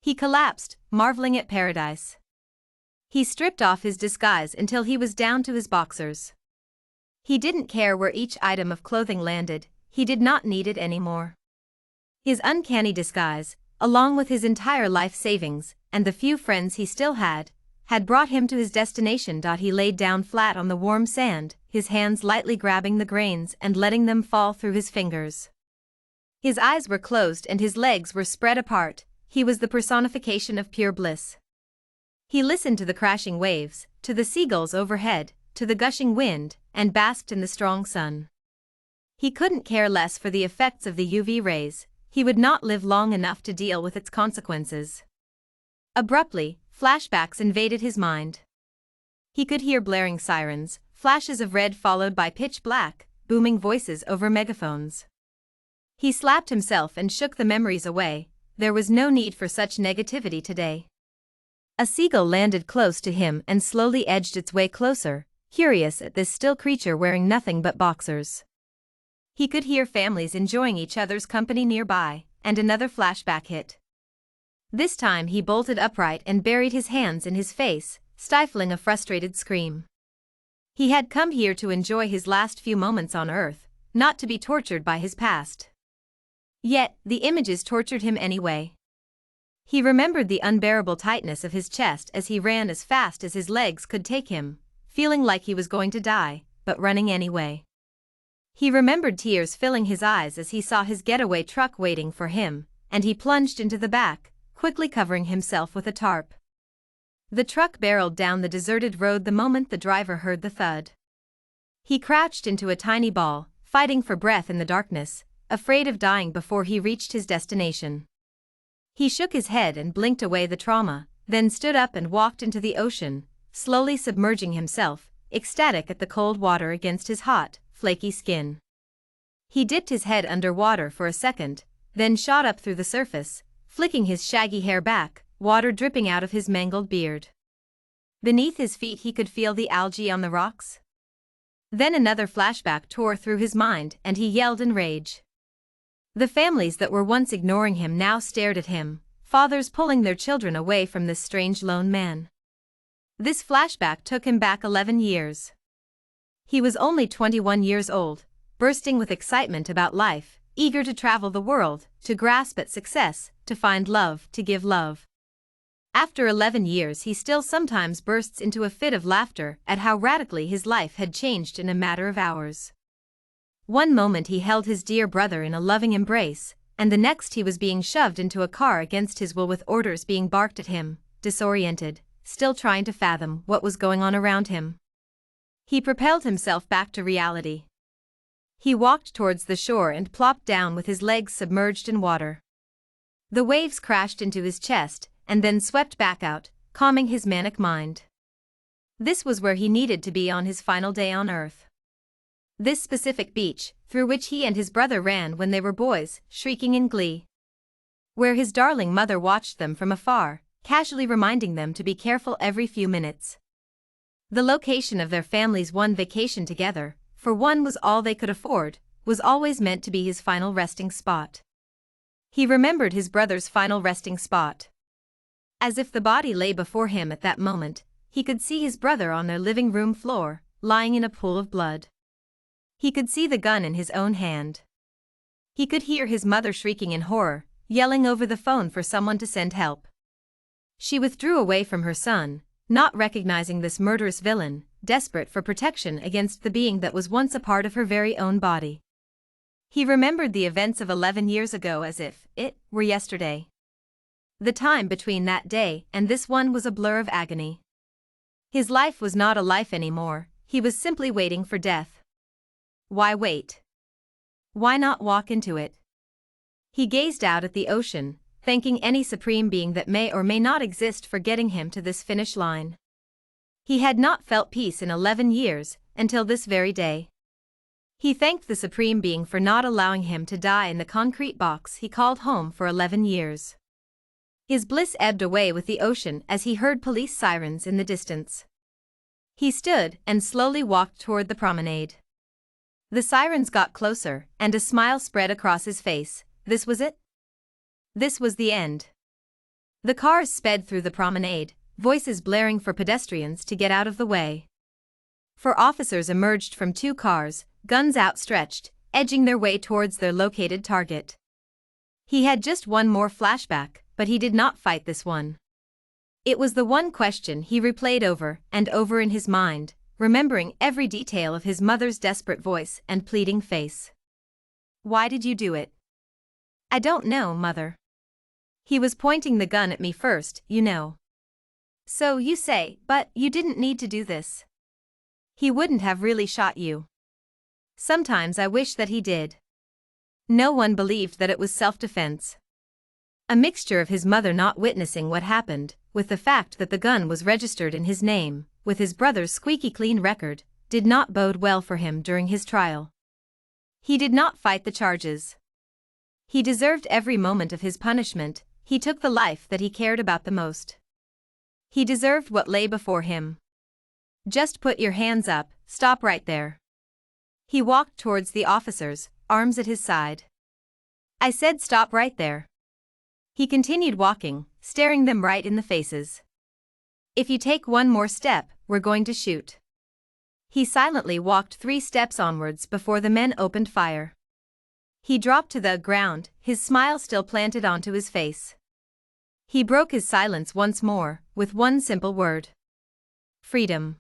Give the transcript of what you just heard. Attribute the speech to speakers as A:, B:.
A: He collapsed, marveling at paradise. He stripped off his disguise until he was down to his boxers. He didn't care where each item of clothing landed, he did not need it anymore. His uncanny disguise, along with his entire life savings, and the few friends he still had brought him to his destination. He laid down flat on the warm sand, his hands lightly grabbing the grains and letting them fall through his fingers. His eyes were closed and his legs were spread apart, he was the personification of pure bliss. He listened to the crashing waves, to the seagulls overhead, to the gushing wind, and basked in the strong sun. He couldn't care less for the effects of the UV rays, he would not live long enough to deal with its consequences. Abruptly, flashbacks invaded his mind. He could hear blaring sirens, flashes of red followed by pitch black, booming voices over megaphones. He slapped himself and shook the memories away, there was no need for such negativity today. A seagull landed close to him and slowly edged its way closer, curious at this still creature wearing nothing but boxers. He could hear families enjoying each other's company nearby, and another flashback hit. This time he bolted upright and buried his hands in his face, stifling a frustrated scream. He had come here to enjoy his last few moments on Earth, not to be tortured by his past. Yet, the images tortured him anyway. He remembered the unbearable tightness of his chest as he ran as fast as his legs could take him, feeling like he was going to die, but running anyway. He remembered tears filling his eyes as he saw his getaway truck waiting for him, and he plunged into the back, quickly covering himself with a tarp. The truck barreled down the deserted road the moment the driver heard the thud. He crouched into a tiny ball, fighting for breath in the darkness, afraid of dying before he reached his destination. He shook his head and blinked away the trauma, then stood up and walked into the ocean, slowly submerging himself, ecstatic at the cold water against his hot, flaky skin. He dipped his head under water for a second, then shot up through the surface, flicking his shaggy hair back, water dripping out of his mangled beard. Beneath his feet he could feel the algae on the rocks. Then another flashback tore through his mind and he yelled in rage. The families that were once ignoring him now stared at him, fathers pulling their children away from this strange lone man. This flashback took him back 11 years. He was only 21 years old, bursting with excitement about life, eager to travel the world, to grasp at success, to find love, to give love. After 11 years he still sometimes bursts into a fit of laughter at how radically his life had changed in a matter of hours. One moment he held his dear brother in a loving embrace, and the next he was being shoved into a car against his will with orders being barked at him, disoriented, still trying to fathom what was going on around him. He propelled himself back to reality. He walked towards the shore and plopped down with his legs submerged in water. The waves crashed into his chest and then swept back out, calming his manic mind. This was where he needed to be on his final day on Earth. This specific beach, through which he and his brother ran when they were boys, shrieking in glee. Where his darling mother watched them from afar, casually reminding them to be careful every few minutes. The location of their family's one vacation together, for one was all they could afford, was always meant to be his final resting spot. He remembered his brother's final resting spot. As if the body lay before him at that moment, he could see his brother on their living room floor, lying in a pool of blood. He could see the gun in his own hand. He could hear his mother shrieking in horror, yelling over the phone for someone to send help. She withdrew away from her son, not recognizing this murderous villain, desperate for protection against the being that was once a part of her very own body. He remembered the events of 11 years ago as if it were yesterday. The time between that day and this one was a blur of agony. His life was not a life anymore, he was simply waiting for death. Why wait? Why not walk into it? He gazed out at the ocean, thanking any supreme being that may or may not exist for getting him to this finish line. He had not felt peace in 11 years, until this very day. He thanked the supreme being for not allowing him to die in the concrete box he called home for 11 years. His bliss ebbed away with the ocean as he heard police sirens in the distance. He stood and slowly walked toward the promenade. The sirens got closer, and a smile spread across his face. This was it? This was the end. The cars sped through the promenade, voices blaring for pedestrians to get out of the way. Four officers emerged from two cars, guns outstretched, edging their way towards their located target. He had just one more flashback, but he did not fight this one. It was the one question he replayed over and over in his mind, remembering every detail of his mother's desperate voice and pleading face. "Why did you do it?" "I don't know, Mother. He was pointing the gun at me first, you know." "So you say, but you didn't need to do this. He wouldn't have really shot you." "Sometimes I wish that he did." No one believed that it was self-defense. A mixture of his mother not witnessing what happened, with the fact that the gun was registered in his name, with his brother's squeaky clean record, did not bode well for him during his trial. He did not fight the charges. He deserved every moment of his punishment. He took the life that he cared about the most. He deserved what lay before him. "Just put your hands up, stop right there." He walked towards the officers, arms at his side. "I said stop right there." He continued walking, staring them right in the faces. "If you take one more step, we're going to shoot." He silently walked 3 steps onwards before the men opened fire. He dropped to the ground, his smile still planted onto his face. He broke his silence once more, with one simple word. Freedom.